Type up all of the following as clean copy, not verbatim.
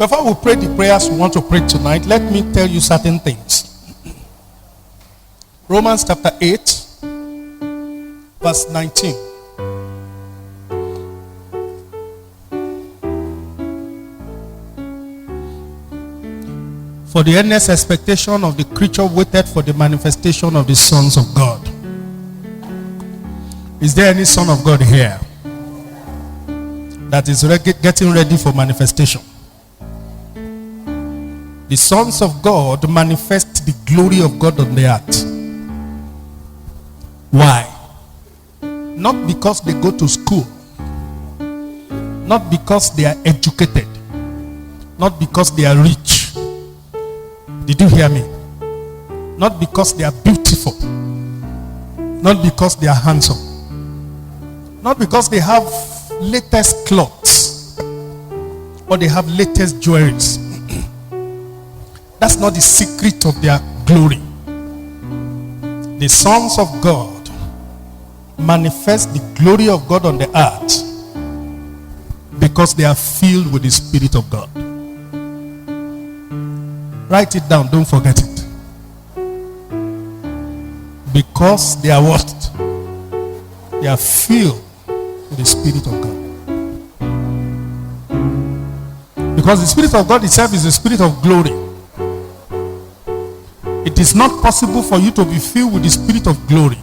Before we pray the prayers we want to pray tonight, let me tell you certain things. Romans chapter 8, verse 19. For the earnest expectation of the creature waited for the manifestation of the sons of God. Is there any son of God here that is getting ready for manifestation? The sons of God manifest the glory of God on the earth. Why? Not because they go to school, not because they are educated, not because they are rich. Did you hear me? Not because they are beautiful, not because they are handsome, not because they have latest clothes or they have latest jewelries. That's not the secret of their glory. The sons of God manifest the glory of God on the earth because they are filled with the Spirit of God. Write it down, don't forget it. Because they are what? They are filled with the Spirit of God. Because the Spirit of God itself is the Spirit of glory. It is not possible for you to be filled with the Spirit of glory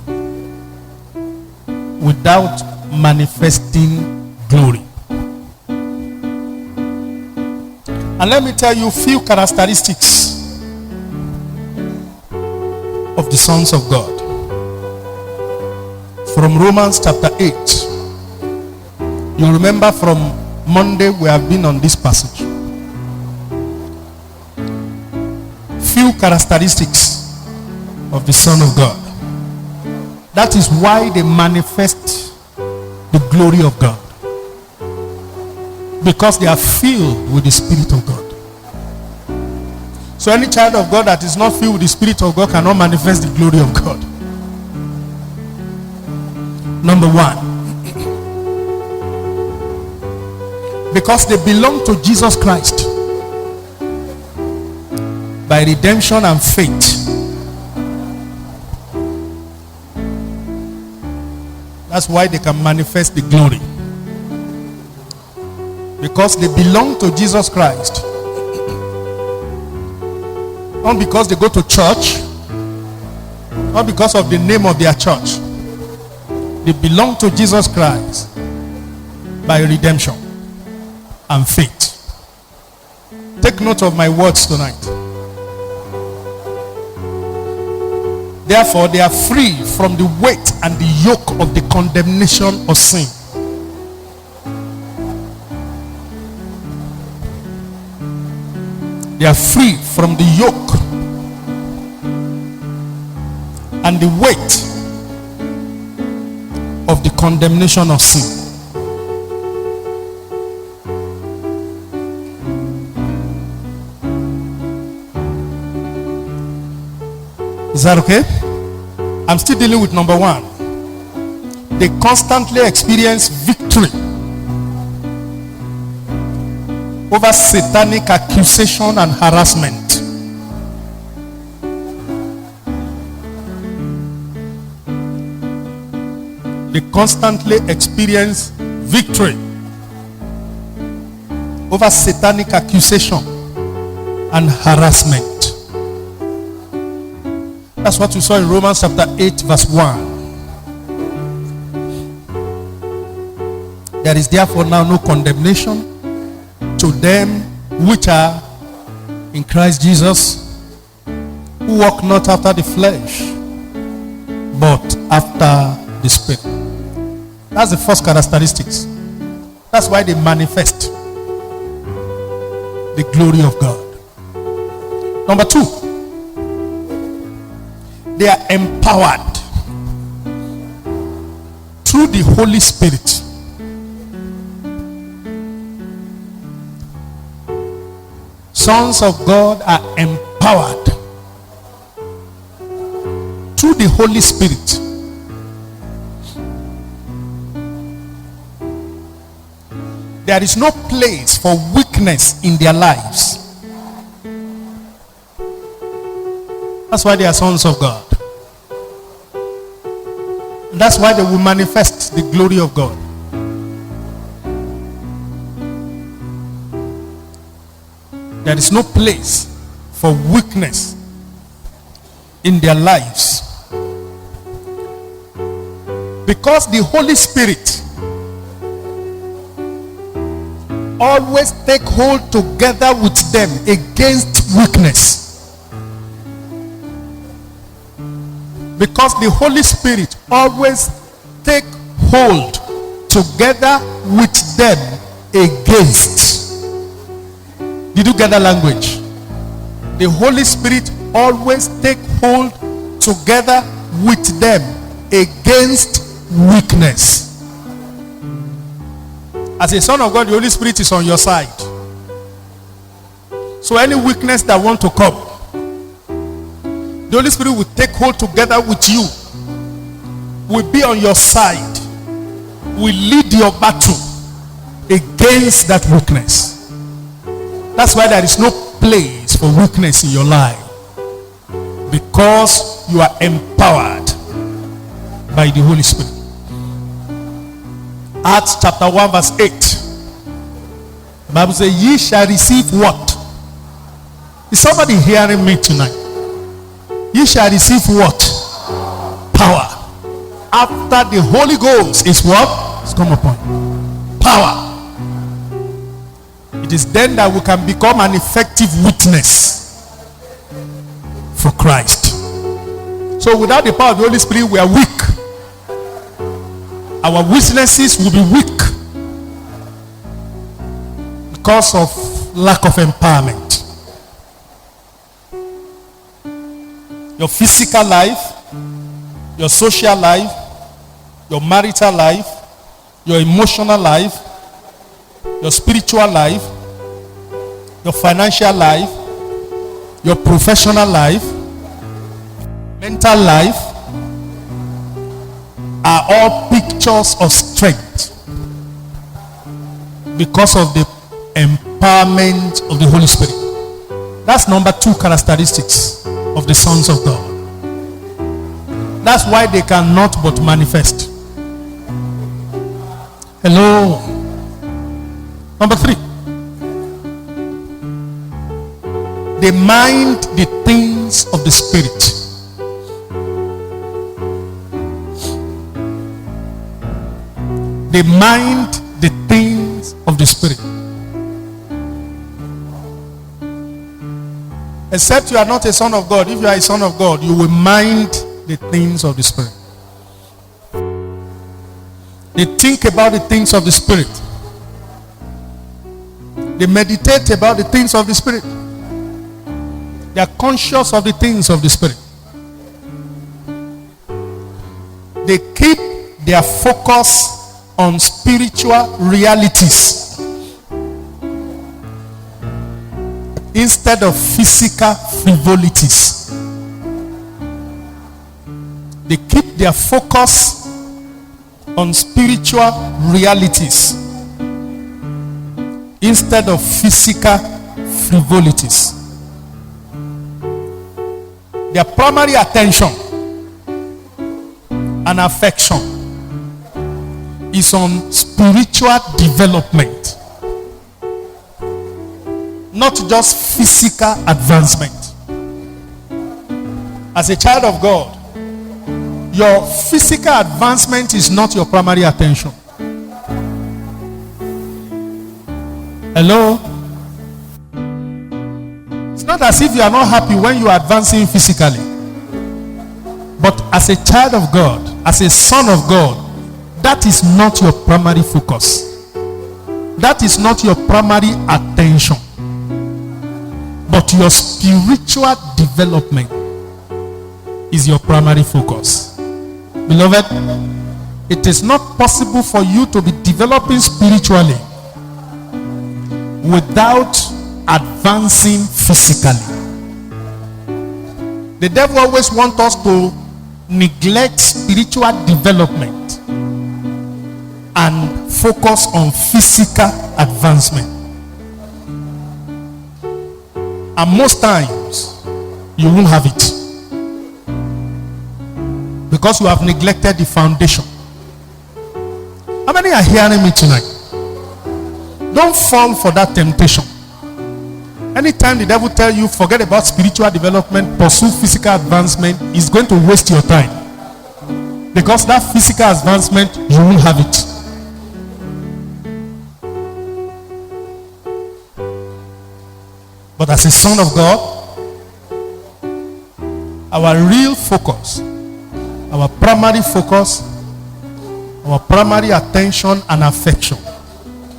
without manifesting glory. And let me tell you a few characteristics of the sons of God. From Romans chapter 8. You remember from Monday we have been on this passage. Few characteristics of the Son of God. That is why they manifest the glory of God. Because they are filled with the Spirit of God. So any child of God that is not filled with the Spirit of God cannot manifest the glory of God. Number one, because they belong to Jesus Christ by redemption and faith. That's why they can manifest the glory. Because they belong to Jesus Christ. Not because they go to church, not because of the name of their church. They belong to Jesus Christ by redemption and faith. Take note of my words tonight. Therefore, they are free from the weight and the yoke of the condemnation of sin. They are free from the yoke and the weight of the condemnation of sin. Is that okay? I'm still dealing with number one. They constantly experience victory over satanic accusation and harassment. They constantly experience victory over satanic accusation and harassment. That's what we saw in Romans chapter 8 verse 1. There is therefore now no condemnation to them which are in Christ Jesus, who walk not after the flesh, but after the Spirit. That's the first characteristics. That's why they manifest the glory of God. Number two, they are empowered through the Holy Spirit. Sons of God are empowered through the Holy Spirit. There is no place for weakness in their lives. That's why they are sons of God. And that's why they will manifest the glory of God. There is no place for weakness in their lives. Because the Holy Spirit always take hold together with them against weakness. Because the Holy Spirit always take hold together with them against. Did you get that language? The Holy Spirit always take hold together with them against weakness. As a son of God, the Holy Spirit is on your side. So any weakness that want to come, the Holy Spirit will take hold together with you, will be on your side, will lead your battle against that weakness. That's why there is no place for weakness in your life, because you are empowered by the Holy Spirit. Acts chapter 1 verse 8. The Bible says, ye shall receive what? Is somebody hearing me tonight? Ye shall receive what? Power. After the Holy Ghost is what? It's come upon you. Power. It is then that we can become an effective witness for Christ. So without the power of the Holy Spirit, we are weak. Our witnesses will be weak because of lack of empowerment. Your physical life, your social life, your marital life, your emotional life, your spiritual life, your financial life, your professional life, mental life are all pictures of strength because of the empowerment of the Holy Spirit. That's number 2 characteristics of the sons of God. That's why they cannot but manifest. Hello. Number 3. They mind the things of the Spirit. They mind the things of the Spirit. Except you are not a son of God. If you are a son of God, you will mind the things of the Spirit. They think about the things of the Spirit. They meditate about the things of the Spirit. They are conscious of the things of the Spirit. They keep their focus on spiritual realities instead of physical frivolities. They keep their focus on spiritual realities instead of physical frivolities. Their primary attention and affection is on spiritual development, not just physical advancement. As a child of God, your physical advancement is not your primary attention. Hello? It's not as if you are not happy when you are advancing physically. But as a child of God, as a son of God, that is not your primary focus. That is not your primary attention. But your spiritual development is your primary focus. Beloved, it is not possible for you to be developing spiritually without advancing physically. The devil always wants us to neglect spiritual development and focus on physical advancement. And most times, you won't have it. Because you have neglected the foundation. How many are hearing me tonight? Don't fall for that temptation. Anytime the devil tells you, forget about spiritual development, pursue physical advancement, he's going to waste your time. Because that physical advancement, you won't have it. But as a son of God, our real focus, our primary focus, our primary attention and affection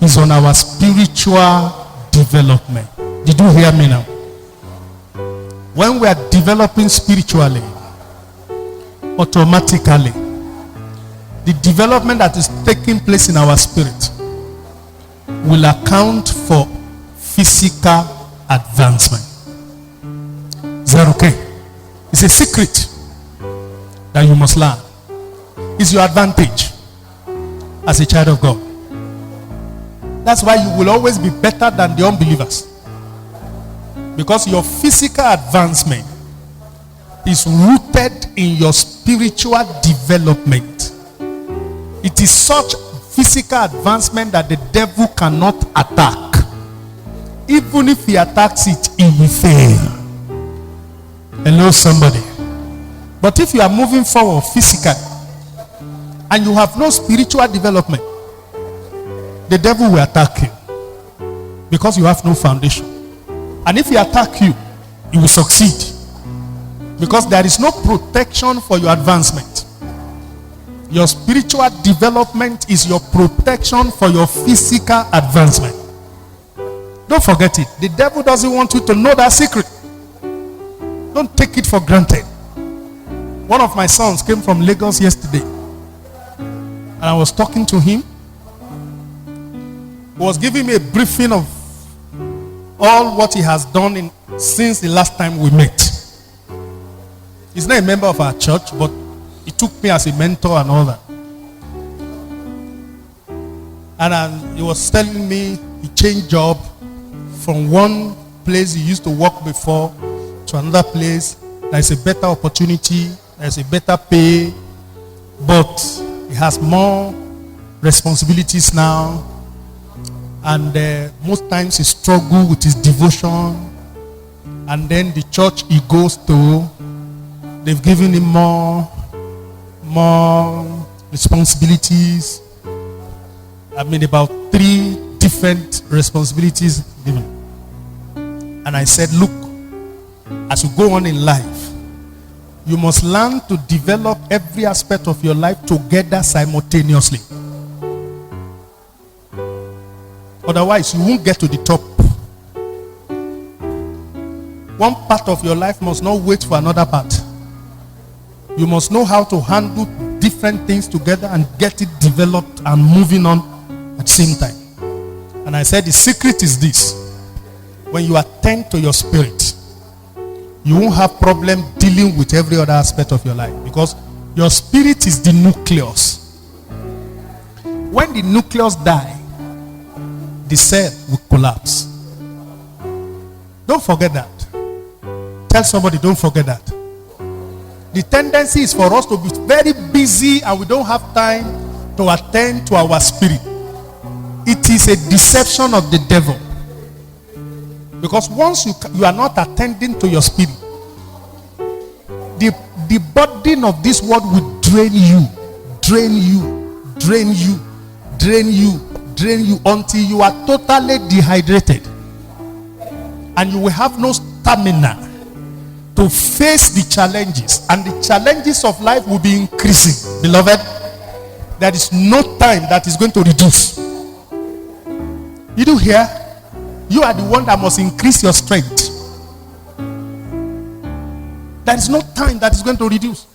is on our spiritual development. Did you hear me now? When we are developing spiritually, automatically, the development that is taking place in our spirit will account for physical advancement. Is that okay? It's a secret that you must learn. It's your advantage as a child of God. That's why you will always be better than the unbelievers. Because your physical advancement is rooted in your spiritual development. It is such physical advancement that the devil cannot attack. Even if he attacks it, he will fail. Hello, somebody. But if you are moving forward physically and you have no spiritual development, the devil will attack you because you have no foundation. And if he attacks you, he will succeed because there is no protection for your advancement. Your spiritual development is your protection for your physical advancement. Don't forget it. The devil doesn't want you to know that secret. Don't take it for granted. One of my sons came from Lagos yesterday, and I was talking to him. He was giving me a briefing of all what he has done since the last time we met. He's not a member of our church, but he took me as a mentor and all that. And he was telling me he changed job from one place he used to work before to another place. There's a better opportunity, there's a better pay, but he has more responsibilities now. And most times he struggles with his devotion. And then the church he goes to, they've given him more responsibilities. I mean, about 3 different responsibilities given. And I said, look, as you go on in life, you must learn to develop every aspect of your life together simultaneously. Otherwise, you won't get to the top. One part of your life must not wait for another part. You must know how to handle different things together and get it developed and moving on at the same time. And I said the secret is this. When you attend to your spirit, you won't have problem dealing with every other aspect of your life, because your spirit is the nucleus. When the nucleus dies, the cell will collapse. Don't forget that. Tell somebody, don't forget that. The tendency is for us to be very busy and we don't have time to attend to our spirit. It is a deception of the devil. Because once you are not attending to your spirit, the burden of this world will drain you until you are totally dehydrated. And you will have no stamina to face the challenges. And the challenges of life will be increasing. Beloved, there is no time that is going to reduce. You do hear? You are the one that must increase your strength. There is no time that is going to reduce.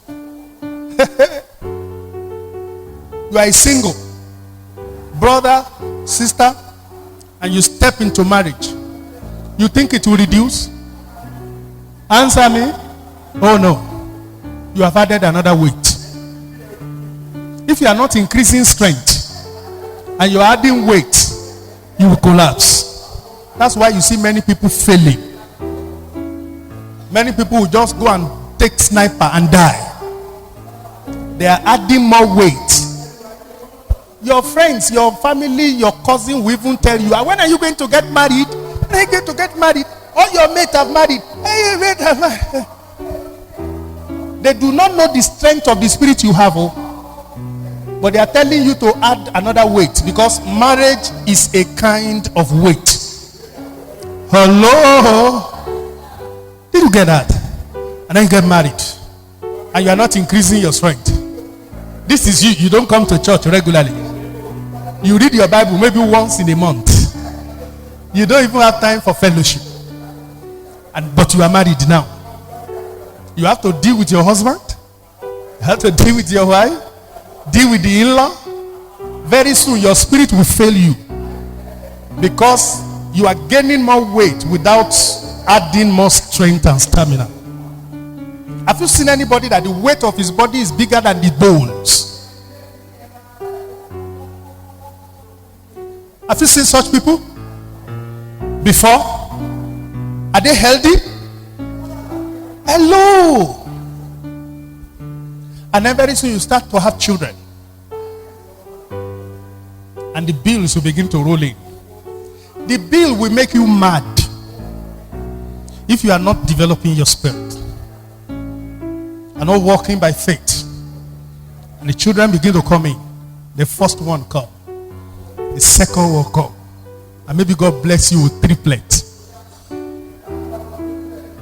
You are a single brother, sister, and you step into marriage. You think it will reduce? Answer me. Oh no. You have added another weight. If you are not increasing strength, and you're adding weight, you will collapse. That's why you see many people failing. Many people will just go and take sniper and die. They are adding more weight. Your friends, your family, your cousin will even tell you, when are you going to get married? When are you going to get married? All your mates have married. Hey, wait, have married. They do not know the strength of the spirit you have. But they are telling you to add another weight, because marriage is a kind of weight. Hello? Did you get that? And then you get married, and you are not increasing your strength. This is you. You don't come to church regularly. You read your Bible maybe once in a month. You don't even have time for fellowship. But you are married now. You have to deal with your husband. You have to deal with your wife. Deal with the in-law. Very soon your spirit will fail you, because you are gaining more weight without adding more strength and stamina. Have you seen anybody that the weight of his body is bigger than the bones? Have you seen such people before? Are they healthy? Hello. And then very soon you start to have children, and the bills will begin to roll in. The bill will make you mad if you are not developing your spirit and not walking by faith. And the children begin to come in. The first one come, the second will come, and maybe God bless you with triplets.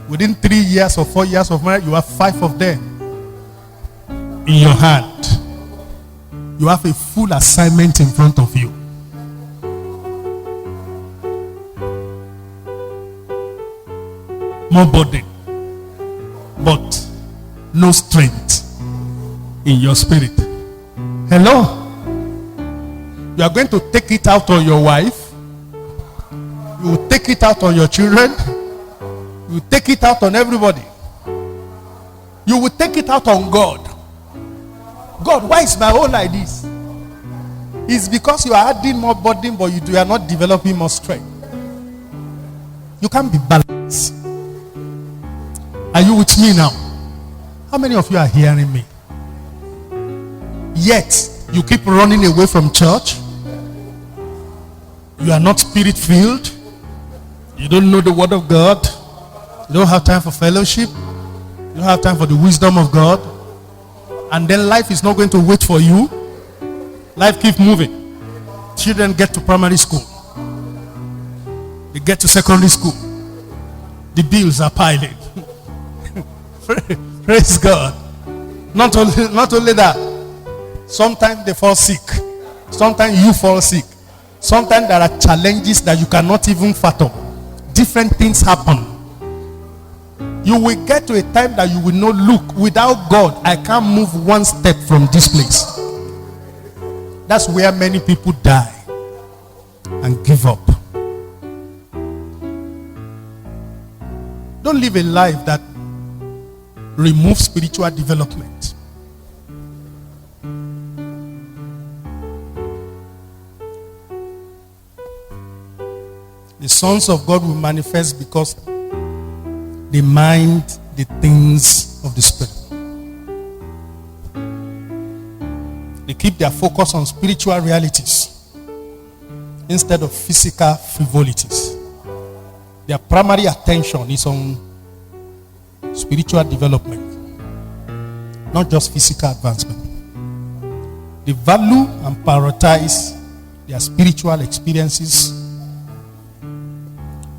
Within 3 years or 4 years of marriage, you have 5 of them in your hand. You have a full assignment in front of you. More burden, but no strength in your spirit. Hello? You are going to take it out on your wife. You will take it out on your children. You will take it out on everybody. You will take it out on God. God, why is my whole like this? It's because you are adding more burden, but you are not developing more strength. You can't be balanced. Are you with me now? How many of you are hearing me? Yet you keep running away from church. You are not spirit filled. You don't know the word of God. You don't have time for fellowship. You don't have time for the wisdom of God. And then life is not going to wait for you. Life keeps moving. Children get to primary school. They get to secondary school. The bills are piling. Praise God. Not only that. Sometimes they fall sick. Sometimes you fall sick. Sometimes there are challenges that you cannot even fathom. Different things happen. You will get to a time that you will know, look, without God, I can't move one step from this place. That's where many people die and give up. Don't live a life that removes spiritual development. The sons of God will manifest because they mind the things of the Spirit. They keep their focus on spiritual realities instead of physical frivolities. Their primary attention is on spiritual development, not just physical advancement. They value and prioritize their spiritual experiences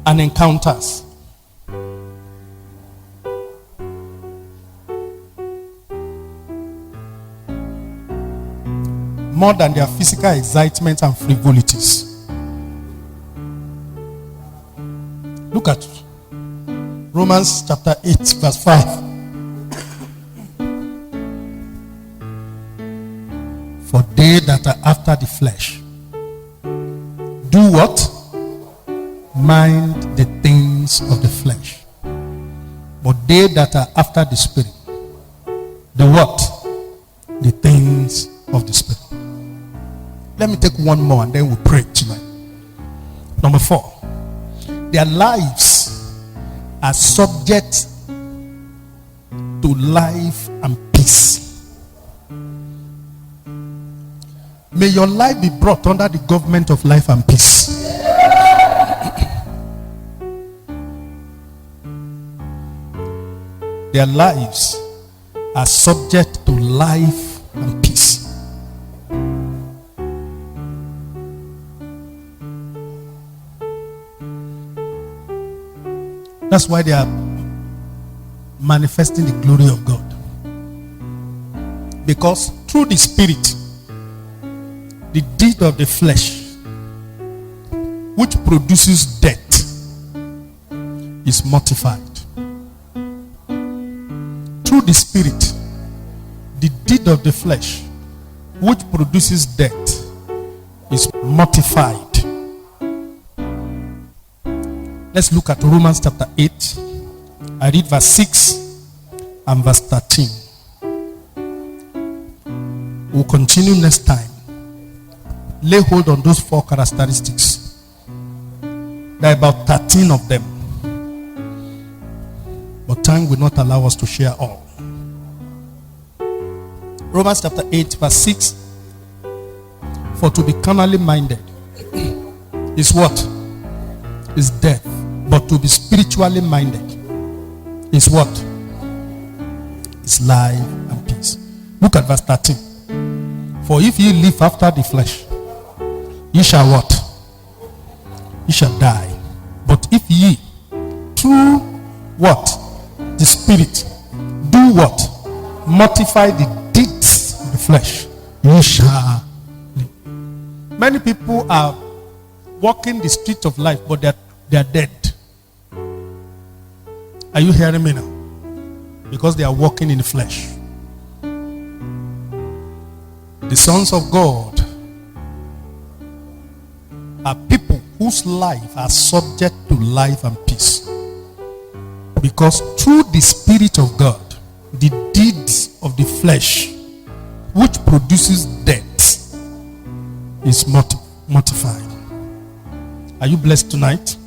and encounters more than their physical excitement and frivolities. Look at Romans chapter 8 verse 5. For they that are after the flesh do what? Mind the things of the flesh. But they that are after the Spirit, the what? The things of the Spirit. Let me take one more and then we'll pray tonight. Number 4. Their lives are subject to life and peace. May your life be brought under the government of life and peace. Their lives are subject to life and peace. That's why they are manifesting the glory of God. Because through the Spirit, the deed of the flesh, which produces death, is mortified. Through the Spirit, the deed of the flesh, which produces death, is mortified. Let's look at Romans chapter 8. I read verse 6 and verse 13. We'll continue next time. Lay hold on those 4 characteristics. There are about 13 of them. But time will not allow us to share all. Romans chapter 8 verse 6. For to be carnally minded is what? Is death. But to be spiritually minded is what? Is life and peace. Look at verse 13. For if ye live after the flesh, ye shall what? Ye shall die. But if ye through what? The Spirit do what? Mortify the deeds of the flesh, ye shall live. Many people are walking the street of life, but they are dead. Are you hearing me now? Because they are walking in the flesh. The sons of God are people whose life are subject to life and peace. Because through the Spirit of God, the deeds of the flesh, which produces death, is mortified. Are you blessed tonight?